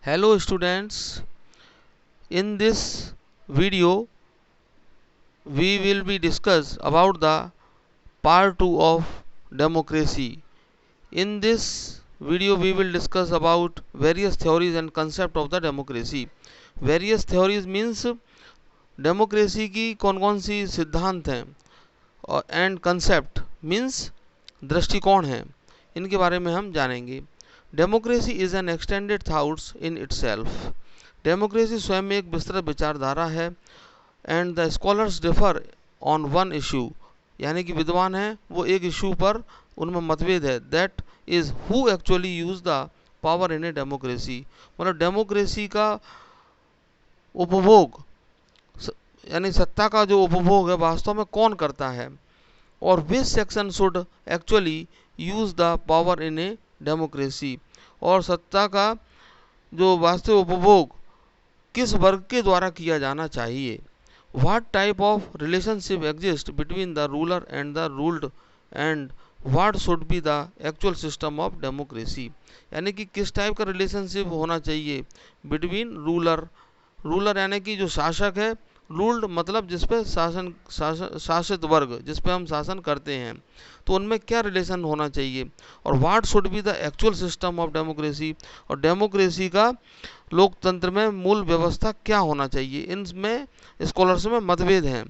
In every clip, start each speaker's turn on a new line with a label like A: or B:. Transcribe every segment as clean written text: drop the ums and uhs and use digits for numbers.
A: Hello students, in this video we will be discuss about the part 2 of democracy. In this video we will discuss about various theories and concept of the democracy. Various theories means democracy की कौन कौन सी सिद्धांत हैं और and concept means दृष्टिकोण हैं, इनके बारे में हम जानेंगे। Democracy is an extended thoughts in itself. Democracy स्वयं में एक विस्तृत विचारधारा है। And the scholars differ on one issue, यानी कि विद्वान हैं वो एक इशू पर उनमें मतभेद है। That is who actually use the power in a democracy, मतलब डेमोक्रेसी का उपभोग यानी सत्ता का जो उपभोग है वास्तव में कौन करता है, और which section should actually use the power in a democracy, और सत्ता का जो वास्तविक उपभोग किस वर्ग के द्वारा किया जाना चाहिए। What type of relationship exist between the ruler and the ruled, and what should be the actual system of democracy, यानी कि किस टाइप का रिलेशनशिप होना चाहिए बिटवीन रूलर यानी कि जो शासक है, रूल्ड मतलब जिस पे शासित वर्ग, जिस पे हम शासन करते हैं, तो उनमें क्या रिलेशन होना चाहिए, और what should be the actual system of democracy, और डेमोक्रेसी का लोकतंत्र में मूल व्यवस्था क्या होना चाहिए। इनमें स्कॉलर्स में मतभेद हैं।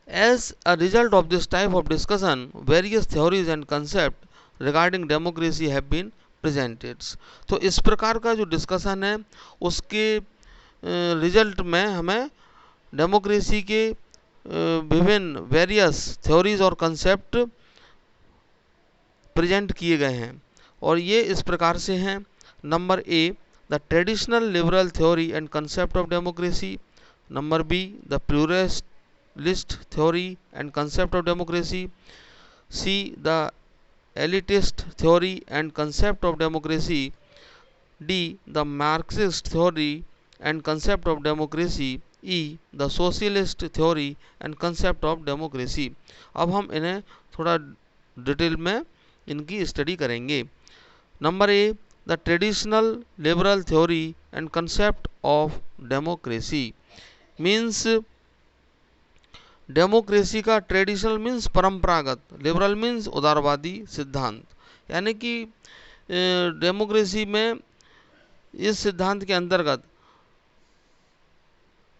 A: As a result of this type of discussion various theories and concept regarding democracy have been presented. तो इस प्रकार का जो डिस्कशन है उसके रिजल्ट में हमें डेमोक्रेसी के विभिन्न वेरियस थ्योरीज और कंसेप्ट प्रेजेंट किए गए हैं, और ये इस प्रकार से हैं। Number A, the traditional liberal theory and concept of democracy. Number B, the pluralist theory and concept of democracy. C, the elitist theory and concept of democracy. D, the Marxist theory and concept of democracy. E, the socialist theory and concept of democracy. अब हम इन्हें थोड़ा detail में इनकी study करेंगे। Number A, the traditional liberal theory and concept of democracy means democracy का traditional means परंपरागत, liberal means उदारवादी सिद्धांत, यानी कि डेमोक्रेसी में इस सिद्धांत के अंतर्गत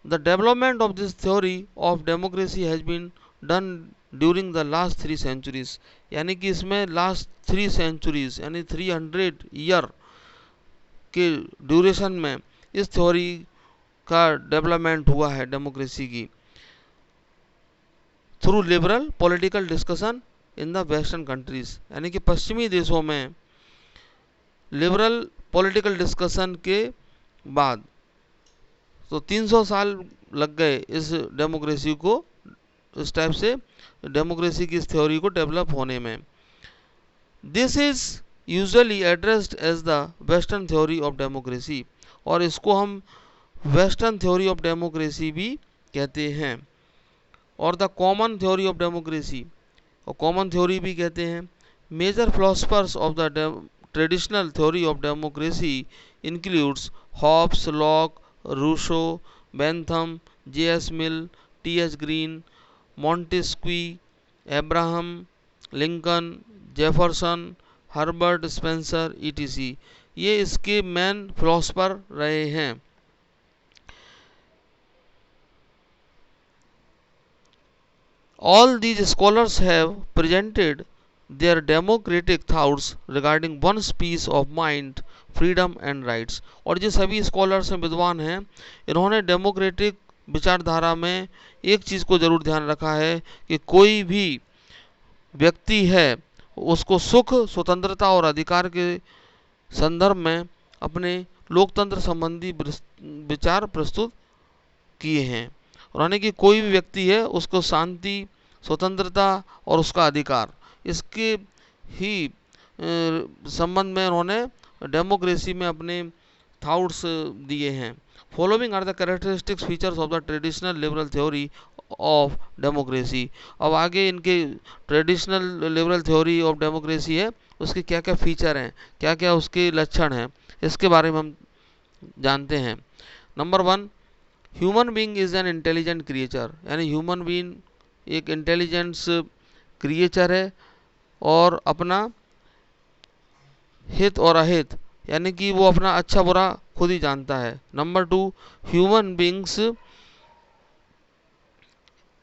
A: the development of this theory of democracy has been done during the last 3 centuries, यानी कि इसमें लास्ट 3 सेंचुरीज यानी 300 ईयर के ड्यूरेशन में इस थ्योरी का डेवलपमेंट हुआ है डेमोक्रेसी की, through liberal political discussion in the western countries, यानी कि पश्चिमी देशों में लिबरल पॉलिटिकल डिस्कशन के बाद तो 300 साल लग गए इस डेमोक्रेसी को, इस टाइप से डेमोक्रेसी की इस थ्योरी को डेवलप होने में। This is usually addressed as the western theory of democracy, और इसको हम वेस्टर्न थ्योरी ऑफ डेमोक्रेसी भी कहते हैं, और the common theory of democracy, और कॉमन थ्योरी भी कहते हैं। Major philosophers of the traditional theory of democracy includes Hobbes, Locke, Rousseau, Bentham, J S. Mill, T H. Green, Montesquieu, Abraham Lincoln, Jefferson, Herbert Spencer ETC, ये इसके main philosopher रहे हैं। All these scholars have presented their democratic thoughts regarding one's peace of mind, freedom and rights, और जो सभी scholars हैं, विद्वान हैं, इन्होंने डेमोक्रेटिक विचारधारा में एक चीज़ को जरूर ध्यान रखा है कि कोई भी व्यक्ति है उसको सुख, स्वतंत्रता और अधिकार के संदर्भ में अपने लोकतंत्र संबंधी विचार प्रस्तुत किए हैं, और यानी कि कोई भी व्यक्ति है उसको शांति, स्वतंत्रता और उसका अधिकार, इसके ही संबंध में उन्होंने डेमोक्रेसी में अपने थाउट्स दिए हैं। Following are the characteristics features of the traditional liberal theory of democracy. अब आगे इनके traditional liberal theory of democracy है उसके क्या क्या फीचर हैं, क्या क्या उसके लक्षण हैं, इसके बारे में हम जानते हैं। Number 1, human being is an intelligent creature, यानी ह्यूमन बीइंग एक इंटेलिजेंस क्रिएचर है और अपना हित और अहित यानी कि वो अपना अच्छा बुरा खुद ही जानता है। Number 2, human beings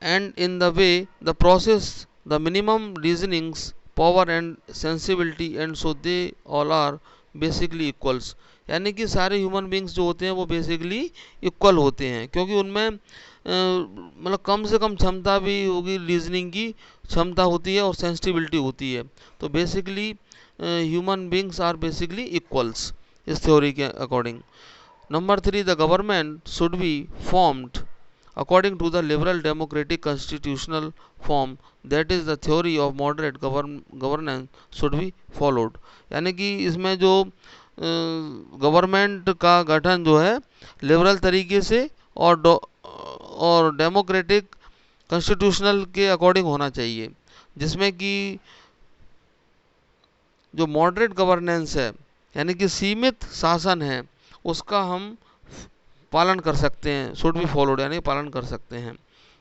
A: and in the way the process the minimum reasonings power and sensibility and so they all are basically equals, यानी कि सारे ह्यूमन बींग्स जो होते हैं वो बेसिकली इक्वल होते हैं, क्योंकि उनमें मतलब कम से कम क्षमता भी होगी, रीजनिंग की क्षमता होती है और सेंसिटिविटी होती है। तो basically human beings are basically equals इस थ्योरी के according. Number 3, the government should be formed according to the liberal democratic constitutional form, that is the theory of moderate governance should be followed, यानी कि इसमें जो government का गठन जो है लिबरल तरीके से और डेमोक्रेटिक कॉन्स्टिट्यूशनल के अकॉर्डिंग होना चाहिए, जिसमें कि जो मॉडरेट गवर्नेंस है यानी कि सीमित शासन है उसका हम पालन कर सकते हैं, शुड बी फॉलोड यानी पालन कर सकते हैं।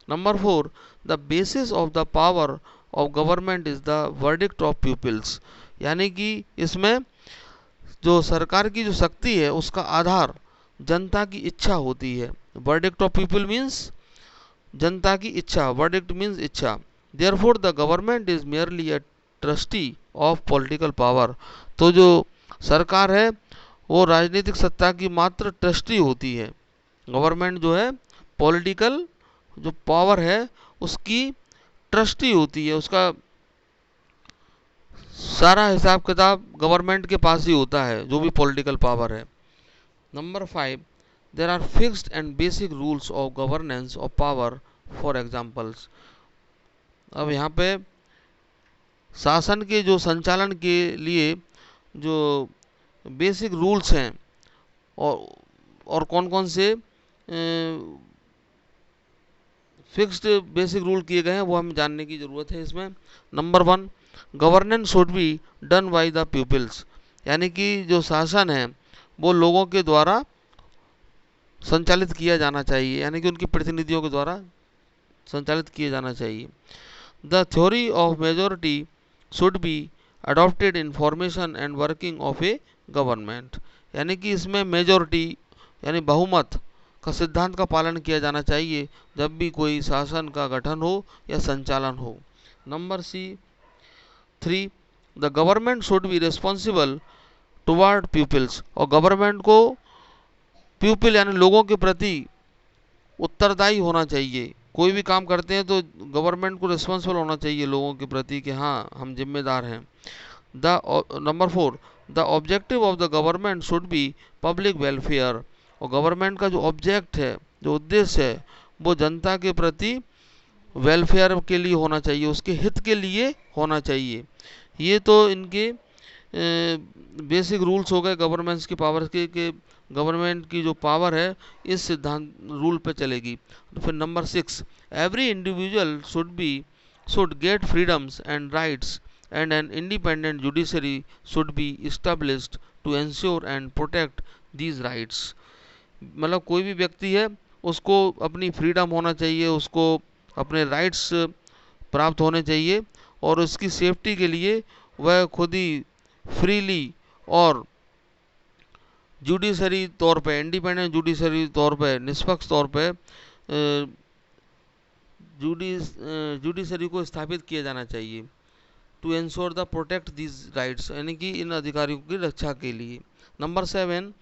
A: Number 4, the basis of the power of government is the verdict of peoples, यानी कि इसमें जो सरकार की जो शक्ति है उसका आधार जनता की इच्छा होती है। वर्डिक्ट ऑफ पीपल मीन्स जनता की इच्छा, वर्डिक्ट मीन्स इच्छा। Therefore the government is merely a trustee of political power, तो जो सरकार है वो राजनीतिक सत्ता की मात्र ट्रस्टी होती है। गवर्नमेंट जो है पॉलिटिकल जो पावर है उसकी ट्रस्टी होती है, उसका सारा हिसाब किताब गवर्नमेंट के पास ही होता है जो भी पॉलिटिकल पावर है। Number 5, there are fixed and basic rules of governance of power for examples. अब यहाँ पे शासन के जो संचालन के लिए जो बेसिक रूल्स हैं और कौन कौन से फिक्स्ड बेसिक रूल किए गए हैं वो हमें जानने की ज़रूरत है इसमें। Number 1, governance should be done by the peoples, यानी कि जो शासन है वो लोगों के द्वारा संचालित किया जाना चाहिए, यानी कि उनके प्रतिनिधियों के द्वारा संचालित किया जाना चाहिए। The theory of majority should be adopted in formation and working of A government, यानी कि इसमें मेजोरिटी यानी बहुमत का सिद्धांत का पालन किया जाना चाहिए जब भी कोई शासन का गठन हो या संचालन हो। Number 3, the government should be responsible toward peoples, और गवर्नमेंट को पीपल यानी लोगों के प्रति उत्तरदायी होना चाहिए। कोई भी काम करते हैं तो गवर्नमेंट को रिस्पॉन्सिबल होना चाहिए लोगों के प्रति कि हाँ हम जिम्मेदार हैं। Number 4, the objective of the government should B public welfare, और गवर्नमेंट का जो ऑब्जेक्ट है जो उद्देश्य है वो जनता के प्रति वेलफेयर के लिए होना चाहिए, उसके हित के लिए होना चाहिए। ये तो इनके बेसिक रूल्स हो गए गवर्नमेंट्स की पावर के कि गवर्नमेंट की जो पावर है इस सिद्धांत रूल पे चलेगी। फिर number 6, every individual should get freedoms and rights and an independent judiciary should be established to ensure and protect these rights, मतलब कोई भी व्यक्ति है उसको अपनी फ्रीडम होना चाहिए, उसको अपने राइट्स प्राप्त होने चाहिए और उसकी सेफ्टी के लिए वह खुद ही फ्रीली और जुडिशरी तौर पे इंडिपेंडेंट जुडिशरी तौर पे निष्पक्ष तौर पे जुडिशरी को स्थापित किया जाना चाहिए to ensure the protect these rights, यानी कि इन अधिकारियों की रक्षा के लिए। Number 7,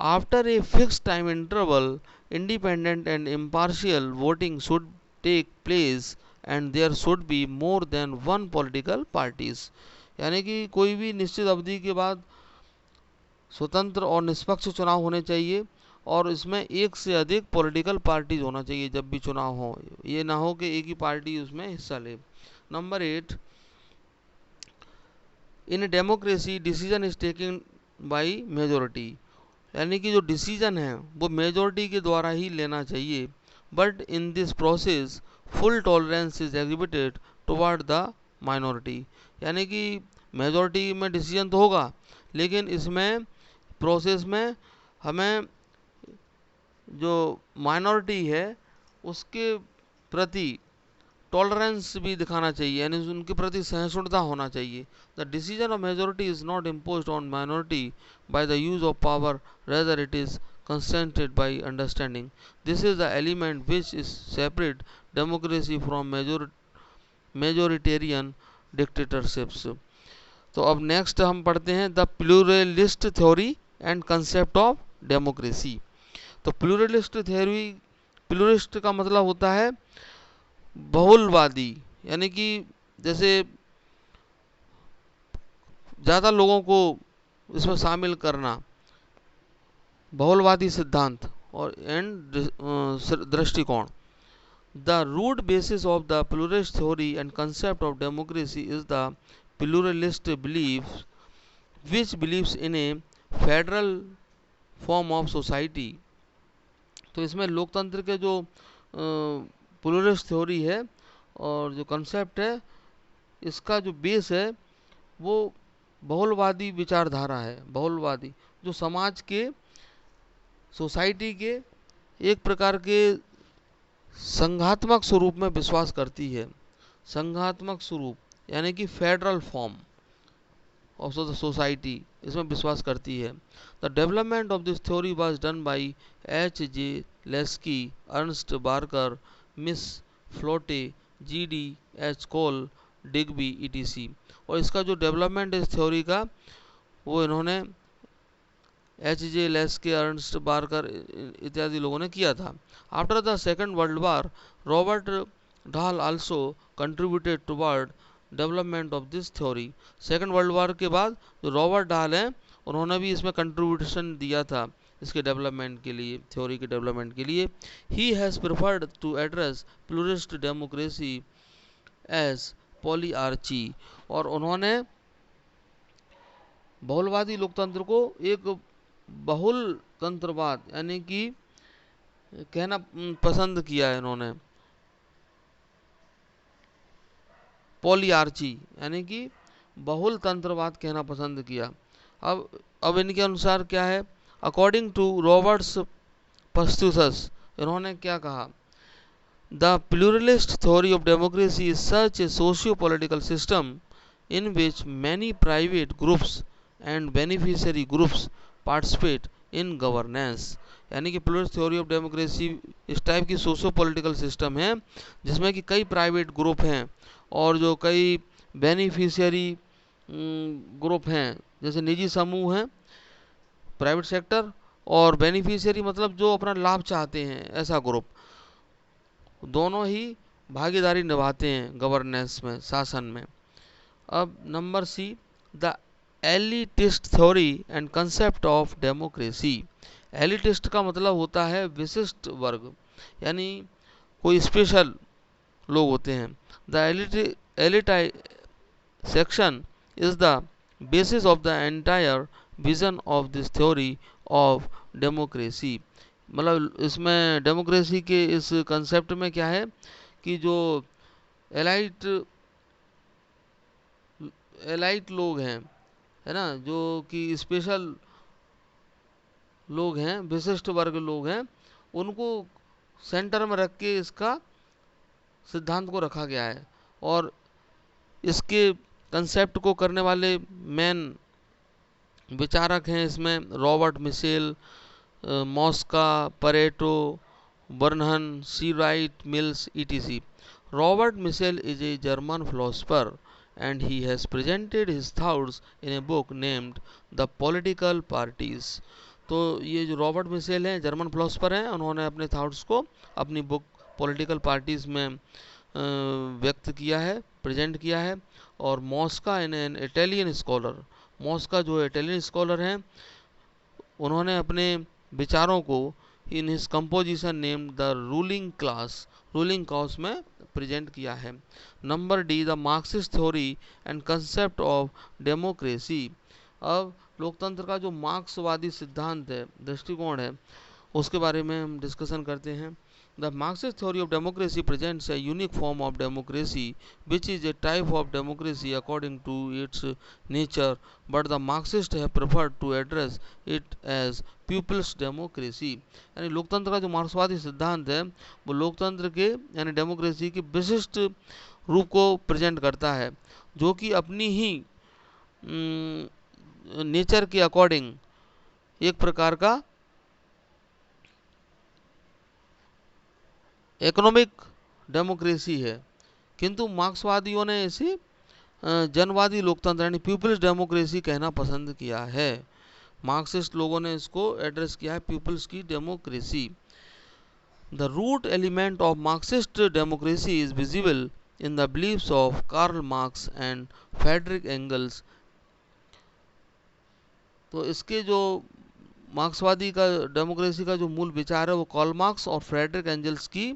A: after a fix time interval independent and impartial voting should take place and there should be more than one political parties, यानी कि कोई भी निश्चित अवधि के बाद स्वतंत्र और निष्पक्ष चुनाव होने चाहिए और इसमें एक से अधिक पॉलिटिकल पार्टीज होना चाहिए जब भी चुनाव हो, ये ना हो कि एक ही पार्टी उसमें हिस्सा ले। Number 8, in democracy decision is taken by majority, यानी कि जो डिसीजन है वो मेजोरिटी के द्वारा ही लेना चाहिए, but in this process full tolerance is exhibited toward the minority, यानी कि मेजॉरिटी में डिसीजन तो होगा, लेकिन इसमें प्रोसेस में हमें जो माइनॉरिटी है उसके प्रति टॉलरेंस भी दिखाना चाहिए, यानी उनके प्रति सहिष्णुता होना चाहिए। The decision of majority is not imposed on minority by the use of power, rather it is consented by understanding. This is the element which is separate democracy from majoritarian dictatorships. तो अब next हम पढ़ते हैं the pluralist theory and concept of democracy. तो pluralist theory, pluralist का मतलब होता है बहुलवादी, यानी कि जैसे ज़्यादा लोगों को इसमें शामिल करना, बहुलवादी सिद्धांत और दृष्टिकोण। The root basis of the pluralist theory and concept of democracy is the pluralist belief which believes in a federal form of society. तो इसमें लोकतंत्र के जो प्लूरलिस्ट थ्योरी है और जो कंसेप्ट है, इसका जो बेस है वो बहुलवादी विचारधारा है। बहुलवादी जो समाज के, सोसाइटी के एक प्रकार के संघात्मक स्वरूप में विश्वास करती है। संघात्मक स्वरूप यानी कि फेडरल फॉर्म ऑफ सोसाइटी, इसमें विश्वास करती है। The development of this theory was done by H.J. Laski, Ernest Barker, Miss Follett, G.D.H. Cole, Digby etc। और इसका जो डेवलपमेंट इस थ्योरी का वो इन्होंने H.J. लेस्की, अर्नस्ट बार्कर इत्यादि लोगों ने किया था। After the second world war Robert Dahl also contributed toward development of this theory. Second world war के बाद जो रॉबर्ट ढाल हैं उन्होंने भी इसमें कंट्रीब्यूशन दिया था इसके डेवलपमेंट के लिए, थ्योरी के डेवलपमेंट के लिए। He has preferred to address pluralist democracy as polyarchy, और उन्होंने बहुलवादी लोकतंत्र को एक बहुल तंत्रवाद यानी कि कहना पसंद किया है इन्होंने, पॉलीआर्ची यानी कि बहुल तंत्रवाद कहना पसंद किया। अब इनके अनुसार क्या है, अकॉर्डिंग टू रॉबर्ट्स पस्तुसस, इन्होंने क्या कहा, the pluralist theory of democracy is such A socio political system in which many private groups and beneficiary groups participate in governance. यानी कि प्लूरलिस्ट थ्योरी ऑफ डेमोक्रेसी इस टाइप की सोशियो पॉलिटिकल सिस्टम है जिसमें कि कई प्राइवेट ग्रुप हैं और जो कई बेनिफिशियरी ग्रुप हैं, जैसे निजी समूह हैं, प्राइवेट सेक्टर, और बेनिफिशियरी मतलब जो अपना लाभ चाहते हैं, ऐसा ग्रुप, दोनों ही भागीदारी निभाते हैं गवर्नेंस में, शासन में। अब number C, the elitist theory and concept of democracy. Elitist का मतलब होता है विशिष्ट वर्ग, यानी कोई स्पेशल लोग होते हैं। The elite section is the basis of the entire vision of this theory of democracy। मतलब इसमें डेमोक्रेसी के इस कंसेप्ट में क्या है कि जो एलाइट लोग हैं, है ना, जो कि स्पेशल लोग हैं, विशिष्ट वर्ग लोग हैं, उनको सेंटर में रख के इसका सिद्धांत को रखा गया है। और इसके कंसेप्ट को करने वाले मेन विचारक हैं इसमें Robert Michels, Mosca, Pareto, Burnham, C Wright, Mills etc। Robert Michels is a German philosopher and he has presented his thoughts in a book named The Political Parties। तो ये जो रॉबर्ट मिशेल हैं, German philosopher हैं, उन्होंने अपने thoughts को अपनी book political parties में व्यक्त किया है, प्रेजेंट किया है। और मॉस्का एन इटालियन स्कॉलर, मॉस्का जो इटालियन स्कॉलर हैं, उन्होंने अपने विचारों को in his composition named the ruling class में प्रेजेंट किया है। Number D, the Marxist theory and concept of democracy. अब लोकतंत्र का जो मार्क्सवादी सिद्धांत है, दृष्टिकोण है, उसके बारे में हम डिस्कशन करते हैं। The Marxist theory of democracy presents a unique form of democracy, which is a type of democracy according to its nature, but the Marxists have preferred to address it as peoples democracy. यानी लोकतंत्र का जो मार्क्सवादी सिद्धांत है वो लोकतंत्र के यानी डेमोक्रेसी के विशिष्ट रूप को प्रेजेंट करता है, जो कि अपनी ही नेचर के अकॉर्डिंग एक प्रकार का इकोनॉमिक डेमोक्रेसी है। किंतु मार्क्सवादियों ने इसे जनवादी लोकतंत्र यानी पीपल्स डेमोक्रेसी कहना पसंद किया है। मार्क्सिस्ट लोगों ने इसको एड्रेस किया है पीपल्स की democracy. The root element of Marxist democracy is visible in the beliefs of Karl Marx and Friedrich Engels. तो इसके जो मार्क्सवादी का डेमोक्रेसी का जो मूल विचार है वो कार्ल मार्क्स और फ्रेडरिक एंगल्स की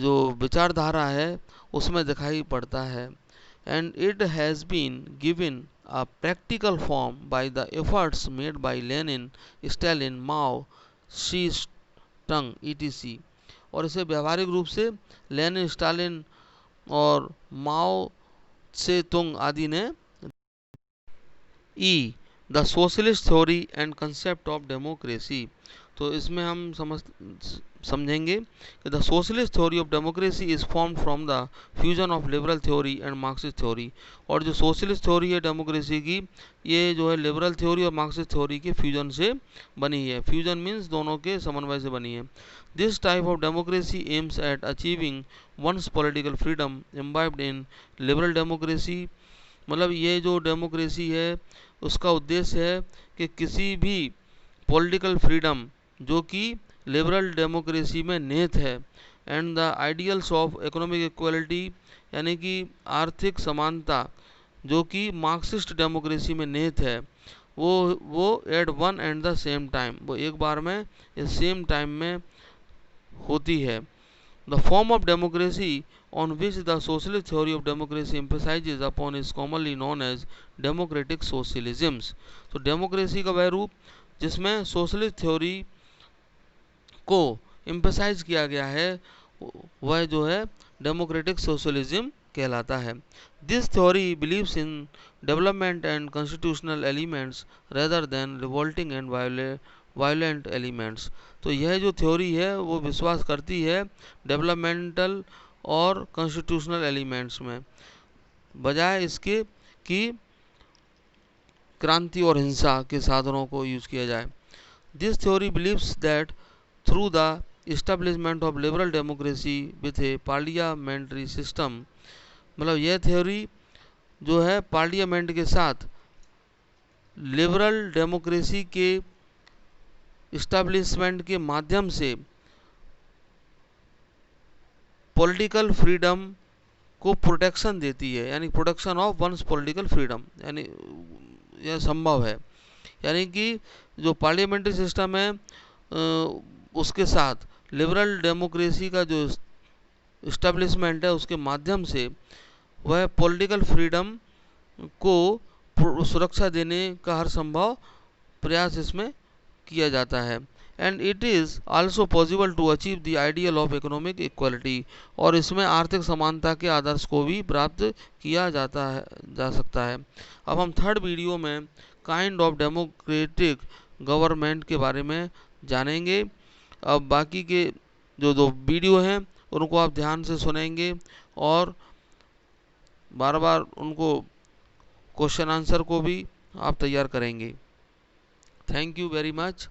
A: जो विचारधारा है उसमें दिखाई पड़ता है। And it has been given a practical form by the efforts made by Lenin, Stalin, Mao, Xi Jinping etc. और इसे व्यावहारिक रूप से लेनिन, स्टालिन और माओ से तुंग आदि ने ई the socialist theory and concept of democracy. तो इसमें हम समझेंगे कि the socialist theory of democracy is formed from the fusion of liberal theory and Marxist theory. और जो सोशलिस्ट थ्योरी है डेमोक्रेसी की, ये जो है लिबरल थ्योरी और मार्क्सिस्ट थ्योरी के फ्यूजन से बनी है। फ्यूजन मीन्स दोनों के समन्वय से बनी है। This type of democracy aims at achieving once political freedom imbibed in liberal democracy. मतलब ये जो डेमोक्रेसी है उसका उद्देश्य है कि किसी भी पॉलिटिकल फ्रीडम जो कि लिबरल डेमोक्रेसी में निहित है, and the ideals of economic equality यानी कि आर्थिक समानता जो कि मार्क्सिस्ट डेमोक्रेसी में निहित है, वो at one and the same time, वो एक बार में इस सेम टाइम में होती है। The form of democracy on which the socialist theory of democracy emphasizes upon is commonly known as democratic socialism। तो डेमोक्रेसी का वह रूप जिसमें सोशलिस्ट थ्योरी को एम्फसाइज किया गया है वह जो है डेमोक्रेटिक सोशलिज्म कहलाता है। This theory believes in development and constitutional elements rather than revolting and violent elements. तो यह जो थ्योरी है वो विश्वास करती है डेवलपमेंटल और कॉन्स्टिट्यूशनल एलिमेंट्स में, बजाय इसके कि क्रांति और हिंसा के साधनों को यूज किया जाए। This theory believes that through the establishment of liberal democracy with A parliamentary system, मतलब यह थ्योरी जो है पार्लियामेंट के साथ लिबरल डेमोक्रेसी के इस्टेब्लिशमेंट के माध्यम से पॉलिटिकल फ्रीडम को प्रोटेक्शन देती है, यानी protection of once political freedom, यानी यह संभव है। यानी कि जो पार्लियामेंट्री सिस्टम है उसके साथ लिबरल डेमोक्रेसी का जो इस्टेब्लिशमेंट है उसके माध्यम से वह पॉलिटिकल फ्रीडम को सुरक्षा देने का हर संभव प्रयास इसमें किया जाता है। And it is also possible to achieve the ideal of economic equality, और इसमें आर्थिक समानता के आदर्श को भी प्राप्त किया जा सकता है। अब हम थर्ड वीडियो में काइंड ऑफ डेमोक्रेटिक गवर्नमेंट के बारे में जानेंगे। अब बाकी के जो दो वीडियो हैं उनको आप ध्यान से सुनेंगे और बार बार उनको क्वेश्चन आंसर को भी आप तैयार करेंगे। Thank you very much.